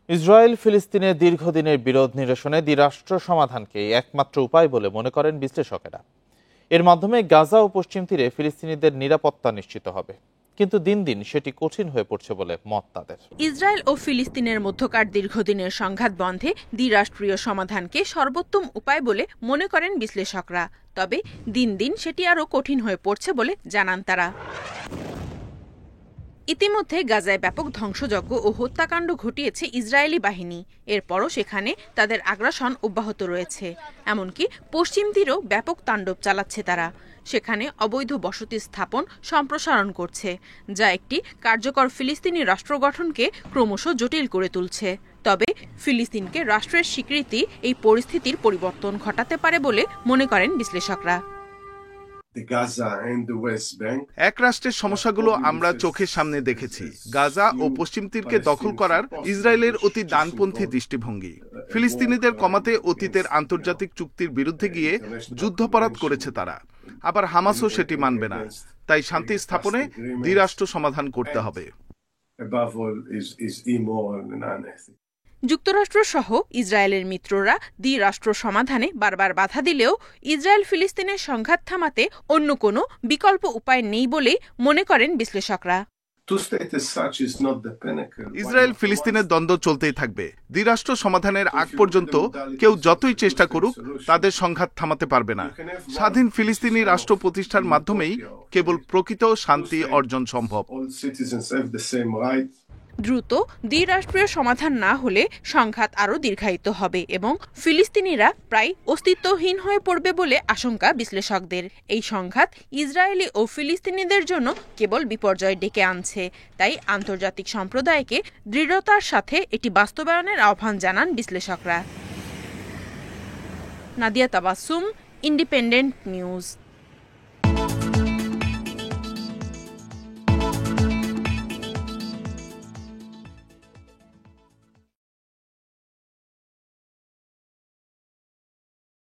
Israel ফিলিস্তিনের দীর্ঘদিনের বিরোধ নিরসনে দ্বিরাষ্ট্র সমাধানকে একমাত্র উপায় বলে মনে করেন বিশ্লেষকেরা। এর মাধ্যমে গাজা ও পশ্চিম তীরে ফিলিস্তিনিদের নিরাপত্তা নিশ্চিত হবে, কিন্তু দিন দিন সেটি কঠিন হয়ে পড়ছে বলে মত তাদের। ইসরায়েল ও ফিলিস্তিনের মধ্যকার দীর্ঘদিনের সংঘাত বন্ধে দ্বিরাষ্ট্রীয় সমাধানকে সর্বোত্তম উপায় বলে মনে করেন বিশ্লেষকরা। তবে দিন দিন সেটি আরও কঠিন হয়ে পড়ছে বলে জানান তারা। ইতিমধ্যে গাজায় ব্যাপক ধ্বংসযজ্ঞ ও হত্যাকাণ্ড ঘটিয়েছে ইসরায়েলি বাহিনী। এরপরও সেখানে তাদের আগ্রাসন অব্যাহত রয়েছে। এমনকি পশ্চিম তীরেও ব্যাপক তাণ্ডব চালাচ্ছে তারা। সেখানে অবৈধ বসতি স্থাপন সম্প্রসারণ করছে, যা একটি কার্যকর ফিলিস্তিনি রাষ্ট্র গঠনকে ক্রমশ জটিল করে তুলছে। তবে ফিলিস্তিনকে রাষ্ট্রের স্বীকৃতি এই পরিস্থিতির পরিবর্তন ঘটাতে পারে বলে মনে করেন বিশ্লেষকরা। এক রাষ্ট্রের সমস্যাগুলো আমরা চোখের সামনে দেখেছি। গাজা ও পশ্চিম তীরকে দখল করার ইসরায়েলের অতি ডানপন্থী দৃষ্টিভঙ্গি ফিলিস্তিনিদের কমাতে অতীতের আন্তর্জাতিক চুক্তির বিরুদ্ধে গিয়ে যুদ্ধাপরাধ করেছে তারা। আবার হামাসও সেটি মানবে না। তাই শান্তি স্থাপনে দ্বিরাষ্ট্র সমাধান করতে হবে। যুক্তরাষ্ট্র সহ ইসরায়েলের মিত্ররা দ্বিরাষ্ট্র সমাধানে বারবার বাধা দিলেও ইসরায়েল ফিলিস্তিনের সংঘাত থামাতে অন্য কোনো বিকল্প উপায় নেই বলেই মনে করেন বিশ্লেষকরা। ইসরায়েল ফিলিস্তিনের দ্বন্দ্ব চলতেই থাকবে। দ্বিরাষ্ট্র সমাধানের আগ পর্যন্ত কেউ যতই চেষ্টা করুক তাদের সংঘাত থামাতে পারবে না। স্বাধীন ফিলিস্তিনি রাষ্ট্র প্রতিষ্ঠার মাধ্যমেই কেবল প্রকৃত শান্তি অর্জন সম্ভব। দ্রুত দ্বিরাষ্ট্রীয় সমাধান না হলে সংঘাত আরও দীর্ঘায়িত হবে এবং ফিলিস্তিনিরা প্রায় অস্তিত্বহীন হয়ে পড়বে বলে আশঙ্কা বিশ্লেষকদের। এই সংঘাত ইসরায়েলি ও ফিলিস্তিনিদের জন্য কেবল বিপর্যয় ডেকে আনছে। তাই আন্তর্জাতিক সম্প্রদায়কে দৃঢ়তার সাথে এটি বাস্তবায়নের আহ্বান জানান বিশ্লেষকরা। Nadia Tabassum, independent news.